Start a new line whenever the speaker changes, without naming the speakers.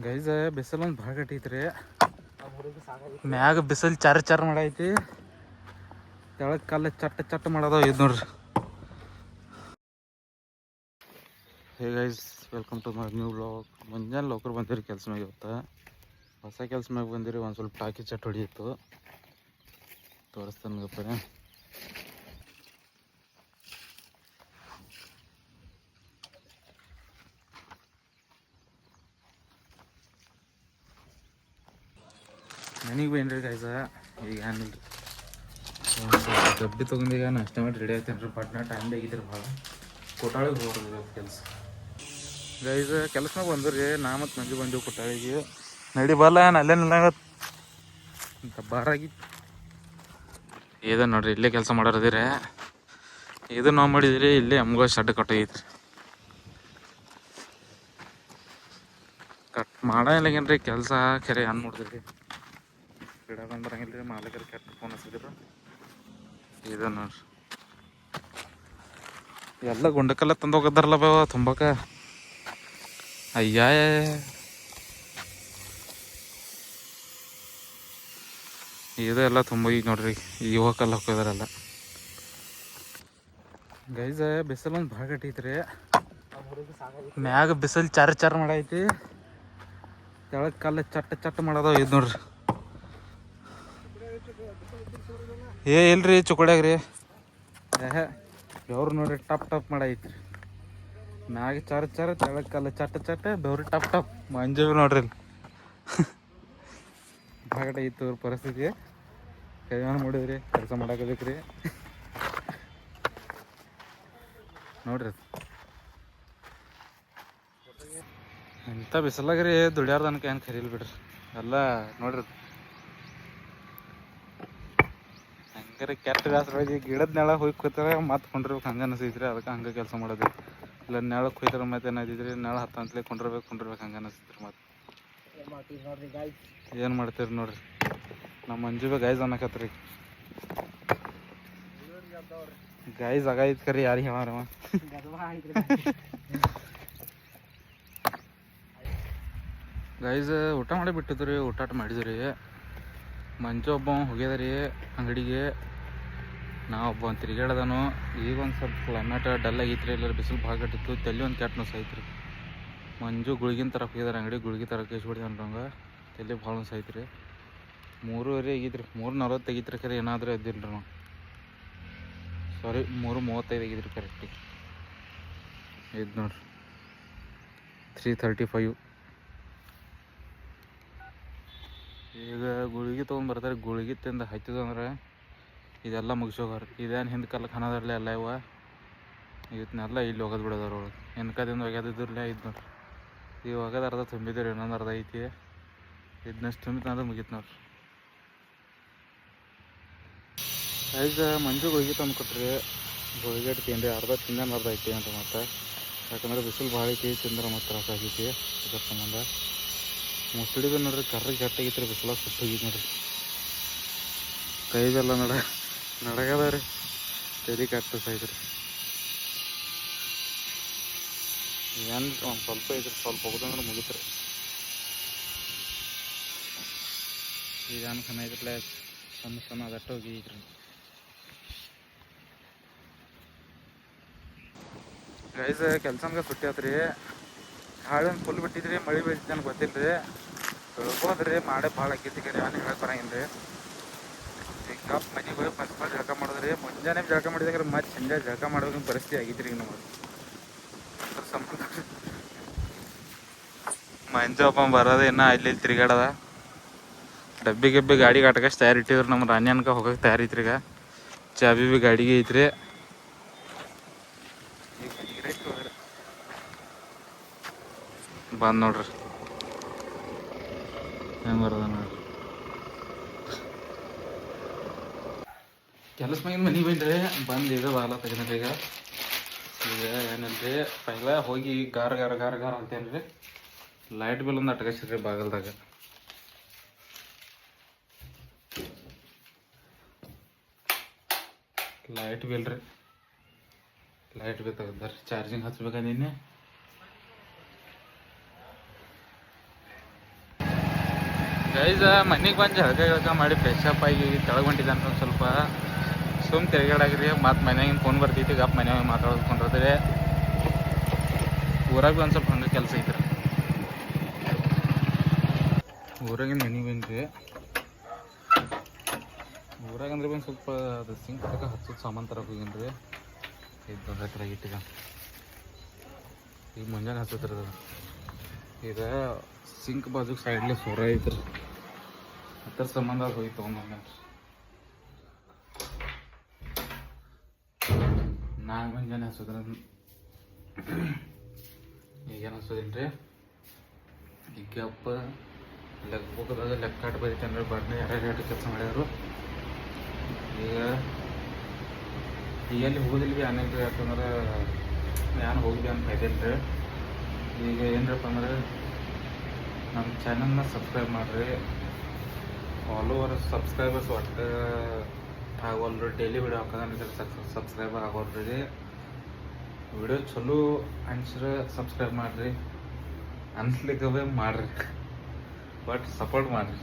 Guys ಬಿಸಿಲು ಒಂದು ಭಾಳ ಕಟ್ಟೈತ್ರಿ. ಮ್ಯಾಗ ಬಿಸಿಲು ಚಾರ್ ಚಾರ್ ಮಾಡೈತಿ, ತೆಳಗ್ ಕಲ್ಲು ಚಟ್ ಚಟ್ ಮಾಡೋದು ಇದು ನೋಡ್ರಿ. Hey guys, welcome to my new vlog. ಮುಂಜಾನೆ ಲೋಕರ್ ಬಂದಿರಿ ಕೆಲಸ ಮ್ಯಾಗ. ಇವತ್ತು ಹೊಸ ಕೆಲಸ ಮ್ಯಾಗ ಬಂದಿರಿ. ಒಂದು ಸ್ವಲ್ಪ ಟಾಕಿ ಚಟ್ ಹೊಡಿಯಿತು, ತೋರಿಸ್ತಾನೆ ಗಪ್ಪರೆ. ಮನೆಗೆ ಬೇನ್ರಿ ಗೈಸ. ಈಗ ಏನಿಲ್ರಿ, ಡಬ್ಬಿ ತೊಗೊಂಡೀಗ ನಾಷ್ಟ ಮಾಡಿ ರೆಡಿ ಆಗ್ತೇನೆ ರೀ. ಪಟ್ನ ಟೈಮ್ ಬೇಕಿದ್ರಿ ಭಾಳ. ಕೊಟ್ಟಾಳಿಗೆ ಹೋಗ್ರಿ ಕೆಲಸ. ಗೈಸ್ ಕೆಲಸ ಮ್ಯಾಗ ಬಂದ್ರಿ. ನಾ ಮತ್ತು ಮಂಜು ಬಂದೀವಿ ಕೊಟ್ಟಾಳಿಗೆ. ನಡಿ ಬಲ್ಲ, ಏನು ಅಲ್ಲೇನಿಲ್ಲ ಬಾರಾಗಿ ಇದೆ ನೋಡ್ರಿ. ಇಲ್ಲೇ ಕೆಲಸ ಮಾಡೋರದಿರಿ. ಇದು ನಾವು ಮಾಡಿದಿರಿ ಇಲ್ಲೇ ಅಮ್ಗೋ ಶೆಡ್ ಕಟ್ಟೋಗೈತ್ರಿ. ಕಟ್ ಮಾಡಂಗಿಲ್ಲಗೇನ್ರಿ ಕೆಲಸ. ಖರೆ ಏನು ನೋಡಿದ್ರಿ, ಗಿಡ ಬರಂಗಿಲ್ಲ ರೀ. ಮಾಲಕರು ಕೆಟ್ಟ ಫೋನ್ ಹಚ್ಚಿದ್ರು. ಇದು ನೋಡ್ರಿ, ಎಲ್ಲ ಗುಂಡಕಲ್ಲ ತಂದು ಹೋಗಿದ್ದಾರಲ್ಲ ಬಾವ ತುಂಬಕ. ಅಯ್ಯ ಇದು ಎಲ್ಲ ತುಂಬ ಈಗ ನೋಡ್ರಿ, ಯುವಕಲ್ಲ ಹೋಗಿದಾರಲ್ಲ. ಗೈಸ್ ಬಿಸಿಲು ಒಂದು ಭಾಳ ಕಟ್ಟೈತ್ರಿ. ಮ್ಯಾಗ ಬಿಸಿಲು ಚಾರ್ ಚಾರ್ ಮಾಡೈತಿ, ತೆಳಗ್ ಕಲ್ಲು ಚಟ್ ಚಟ್ ಮಾಡೋದು ಇದು ನೋಡ್ರಿ. ಇಲ್ರಿ ಚುಕಡ್ಯಾಗ್ರಿ. ಬೆವ್ರು ನೋಡ್ರಿ ಟಪ್ ಟಪ್ ಮಾಡೈತ್ರಿ. ಮ್ಯಾಗ ಚಾರ್ ಚಾರ್, ತೆಳಗ್ ಕಲ್ಲು ಚಟ್ ಚಟ್, ಬೆವ್ರು ಟಪ್ ಟಪ್. ಮಂಜು ನೋಡ್ರಿ ಇಲ್ಲಿ ಭಾಳ ಇತ್ತು ಅವ್ರ ಪರಿಸ್ಥಿತಿ. ಕೈಯಾನ ಮಾಡಿದ್ರಿ, ಕೆಲಸ ಮಾಡಾಕಬೇಕ್ರಿ ನೋಡ್ರಿ. ಎಂಥ ಬಿಸಿಲಾಗ್ರಿ ದುಡ್ಯಾರ್ದನಕ ಏನು ಕರೀಲ್ ಬಿಡ್ರಿ. ಎಲ್ಲ ನೋಡ್ರಿ ಹಂಗಾರೆ ಕೆಟ್ಟ ಬ್ಯಾಸ್ರ ಗಿಡದ ನೆಳ ಹೋಗಿ ಕೂತಾರೆ ಮತ್ತೆ ಕೊಂಡಿರ್ಬೇಕು ಹಂಗೆ ಅನಿಸೈತ್ರಿ. ಅದಕ್ಕೆ ಹಂಗೆ ಕೆಲಸ ಮಾಡೋದು. ಇಲ್ಲ ನೆಳಕ್ಕೆ ಹೋಯ್ತಾರೆ ಮತ್ತೆ ಏನಾಯ್ತಿದ್ರಿ, ನೆಳ ಹತ್ತಂತಲೇ ಕೊಂಡಿರ್ಬೇಕು ಹಂಗೆ ಅನಿಸ್ತೈತ್ರಿ. ಮತ್ತೆ ಏನು ಮಾಡ್ತೀರಿ ನೋಡ್ರಿ. ನಮ್ಮ ಮಂಜು ಬಿ ಗೈಸ್ ಅನ್ನಕತ್ರಿ. ಗೈಸ್ ಆಗೈತ್ ಕರಿ ಯಾರಿಗೆ ಹೇಳಾರವ. ಗೈಸ್ ಊಟ ಮಾಡಿ ಬಿಟ್ಟಿದ್ರಿ. ಊಟ ಮಾಡಿದ್ರಿ. ಮಂಜು ಒಬ್ಬ ಹೋಗ್ಯದ್ರಿ ಅಂಗಡಿಗೆ. ನಾ ಒಬ್ಬ ತಿರುಗಾಡದನು. ಈಗ ಒಂದು ಸ್ವಲ್ಪ ಕ್ಲೈಮೇಟ್ ಡಲ್ ಆಗೈತ್ರಿ. ಇಲ್ಲ ಬಿಸಿಲು ಭಾಳ ಕಟ್ಟಿತ್ತು. ತಲೆ ಒಂದು ಕೆಟ್ಟ ನುಸ್ ಐತ್ರಿ. ಮಂಜು ಗುಳಿಗಿನ ತರಕ್ಕೆ ಹೋಗಿದಾರೆ ಅಂಗಡಿ. ಗುಳಿಗೆ ತರಕ್ಕೆ ಇಸ್ಬಿಡಿ ಅನ್ರಂಗೆ ತಲೆ ಭಾಳ ನುಸ್ ಐತ್ರಿ. 3:30 ಆಗೈತ್ರಿ. 3:40 ತೆಗಿತ್ರಿ. ಖರೆ ಏನಾದರೂ ಎದ್ದಿಲ್ರಿ ನಾವು. ಸಾರಿ 3:35 ಆಗಿದ್ರಿ ಕರೆಕ್ಟಿಗೆ. ಇದು ನೋಡ್ರಿ 3:35. ಈಗ ಗುಳಿಗೆ ತೊಗೊಂಡು ಬರ್ತಾರೆ. ಗುಳಿಗೆ ತಿಂದು ಹತ್ತಿದಂದ್ರೆ ಇದೆಲ್ಲ ಮುಗಿಸೋಗಾರ. ಇದೇನು ಹಿಂದೆ ಕಲ್ಲಕ್ಕೆ ಹನದರ್ಲೆ ಎಲ್ಲ ಇವ ಇದನ್ನೆಲ್ಲ ಇಲ್ಲಿ ಹೋಗೋದು ಬಿಡೋದವ್ರ ಒಳಗೆ. ಹೆಣ್ಕದಿಂದ ಒಗ್ಯಾದಿದ್ರಲ್ಲ ಇದು ನೋಡ್ರಿ. ಈಗ ಒಗ್ಯದ ಅರ್ಧ ತುಂಬಿದ್ರಿ, ಇನ್ನೊಂದು ಅರ್ಧ ಐತಿ. ಇದನ್ನಷ್ಟು ತುಂಬಿತ್ತು ಅಂದ್ರೆ ಮುಗೀತು ನೋಡ್ರಿ. ಐದು ಮಂಜುಗೆ ಹೋಗಿ ತಂದು ಕೊಟ್ರಿ. ಗುಳಿಗೆ ತಿಂದ್ರಿ. ಅರ್ಧ ತಿಂದೇನು ಅರ್ಧ ಐತಿ ಅಂತ. ಮತ್ತೆ ಯಾಕಂದ್ರೆ ಬಿಸಿಲು ಭಾಳ ಐತಿ, ತಿಂದ್ರೆ ಮತ್ತೆ ತ್ರಾಸ ಆಗೈತಿ. ಇದ್ರ ಸಂಬಂಧ ಮುಸುಡಿ ಬಿ ನೋಡ್ರಿ ಕರ್ರಿಗೆ ಗಟ್ಟಾಗೈತ್ರಿ. ಬಿಸಿಲಾಗ ಸುಟ್ಟು ಹೋಗಿತ್ತು ನೋಡ್ರಿ. ಕೈದೆಲ್ಲ ನಡಗದ ರೀ. ತಲೆ ಕಟ್ಟು ಸಾಯ್ತ್ರಿ. ಏನು ಒಂದು ಸ್ವಲ್ಪ ಐತ್ರಿ, ಸ್ವಲ್ಪ ಹೋಗೋದಂದ್ರೆ ಮುಗಿತ್ರಿ. ಈಗ ಅನ್ಕನ ಐತ್ರಲ್ಲ ಸಣ್ಣ ಅದಟ್ಟು ಹೋಗಿದ್ರಿ. ಗೈಸ್ ಕೆಲ್ಸನ್ಗೆ ಸುಟ್ಟಿ ಆತ್ರಿ. ಹಾಳೇನು ಫುಲ್ ಬಿಟ್ಟಿದ್ರಿ. ಮಳೆ ಬೀಳ್ತಿ ನನಗೆ ಗೊತ್ತಿಲ್ಲ ರೀ. ಬೆಳ್ಬೋದ್ರಿ. ಮಾಡೇ ಭಾಳ ಆಕೈತಿ. ಕರೆ ಏನು ಹೇಳಕ್ಕೆ ಬರಂಗಿಲ್ಲ ರೀ. ಈಗ ಕಪ್ ಮನೆಗೆ ಹೋಗಿ ಫಸ್ಟ್ ಜಳಕ ಮಾಡಿದ್ರಿ. ಮುಂಜಾನೆ ಜಳಕ ಮಾಡಿದಾಗ ಮತ್ತೆ ಸಂಜೆ ಜಳಕ ಮಾಡೋಕೆ ಪರಿಸ್ಥಿತಿ ಆಗೈತ್ರಿ. ಈಗ ನಮಗೆ ಸಂಬಂಧ ಮಂಜು ಒಬ್ಬ ಬರೋದು ಇನ್ನೂ ಅಲ್ಲಿ ತಿರುಗಾಡದ. ಡಬ್ಬಿ ಗಬ್ಬಿ ಗಾಡಿಗೆ ಆಟಕಷ್ಟು ತಯಾರು ಇಟ್ಟಿದ್ರು. ನಮ್ಮ ರಾಣ್ಯನ್ಕ ಹೋಗೋಕೆ ತಯಾರೈತ್ರಿ. ಈಗ ಚಾಬಿ ಬಿ ಗಾಡಿಗೆ ಐತ್ರಿ. ಬಂದು ನೋಡ್ರಿ ಹೆಂಗೆ ಬರೋದ ನೋಡ್ರಿ. ಕೆಲಸ ಮ್ಯಾಗಿನ ಮನೆಗೆ ಬೈದ್ರಿ. ಬಂದು ಇದು ಬಾಲ ತೆಗೆದ್ರಿ. ಈಗ ಏನಲ್ರಿ ಪೈಲ ಹೋಗಿ ಗಾರ್ ಗಾರ್ ಗಾರ್ ಗಾರ್ ಅಂತೇನು ರೀ. ಲೈಟ್ ಬಿಲ್ ಒಂದು ಅಟ್ಕಸಿದ್ರಿ ಬಾಗಲ್ದಾಗ. ಲೈಟ್ ಬಿಲ್ ರೀ. ಲೈಟ್ ಬಿಲ್ ತೆಗೆದಾರ. ಚಾರ್ಜಿಂಗ್ ಹಚ್ಬೇಕಂದಿನಿ. ಗೈಸ್ ಮನೆಗೆ ಬಂದು ಜಳಕ ಮಾಡಿ ಫ್ರೆಶ್ ಅಪ್ ಆಗಿ ಕೆಳಗೆ ಹೊಂಟಿದ್ದಾನೆ ಒಂದು ಸ್ವಲ್ಪ ಸುಮ್ ತಿರುಗಾಡಾಗ್ರಿ ಮತ್ತು ಮನ್ಯಾಗಿನ ಫೋನ್ ಬರ್ತೈತಿ ಗಪ್ ಮನ್ಯಾಗ ಮಾತಾಡ್ಕೊಂಡಿರ್ತಾರೆ ಊರಾಗ ಒಂದು ಸ್ವಲ್ಪ ಹಂಗೆ ಕೆಲಸ ಐತ್ರಿ ಊರಾಗಿನ ಮನೆಗೆ ಬಂದ್ರಿ ಊರಾಗ ಅಂದ್ರೆ ಒಂದು ಸ್ವಲ್ಪ ಅದು ಸಿಂಕ್ ತನಕ ಹಚ್ಚೋದು ಸಾಮಾನು ತರಕ್ಕೆ ಹೋಗಿನ್ರಿ ಇದು ಹತ್ರ ಇಟ್ಟಿಗ ಈಗ ಮುಂಜಾನೆ ಹಚ್ಚತ್ರಿ ಈಗ ಸಿಂಕ್ ಬಾಜುಗೆ ಸೈಡ್ಲಿ ಸೊರ ಐತ್ರಿ ಅದ್ರ ಸಂಬಂಧ ಅದು ಹೋಗಿ ತೊಗೊಂಡ್ರಿ ನಾನು ಮುಂಜಾನೆ ಹಚ್ಚೋದ್ರ ಈಗೇನು ಹಚ್ಚೋದಿಲ್ರಿ ಈಗ ಅಪ್ಪ ಲೆಕ್ಕದಾಗ ಲೆಕ್ಕಾಟ ಬರೀತಾನೆ ಬರ್ನಿ ಯಾರ್ಯಾರು ಕೆಲಸ ಮಾಡ್ಯಾರು ಈಗ ಎಲ್ಲಿ ಹೋಗೋದಿಲ್ಲ ಭೀ ಆನೇಲ್ರಿ ಯಾಕಂದ್ರೆ ನಾನು ಹೋಗಿದ್ದೆ ಅಂತ ಇದಿಲ್ಲ ರೀ ಈಗ ಏನರಪ್ಪ ಅಂದ್ರೆ ನಮ್ಮ ಚಾನಲ್ನ ಸಬ್ಸ್ಕ್ರೈಬ್ ಮಾಡಿರಿ ಆಲ್ ಓವರ್ ಸಬ್ಸ್ಕ್ರೈಬರ್ಸ್ ಒಟ್ಟು ಆಗೋಲ್ರಿ ಡೈಲಿ ವಿಡಿಯೋ ಹಾಕೋದಂದ್ರೆ ಸಬ್ಸ್ಕ್ರೈಬ್ ಆಗೋಲ್ರಿ ವಿಡಿಯೋ ಚಲೋ ಅನ್ಸ್ರೆ ಸಬ್ಸ್ಕ್ರೈಬ್ ಮಾಡಿರಿ ಅನ್ಸ್ಲಿಕ್ಕೆ ಮಾಡಿರಿ ಬಟ್ ಸಪೋರ್ಟ್ ಮಾಡಿರಿ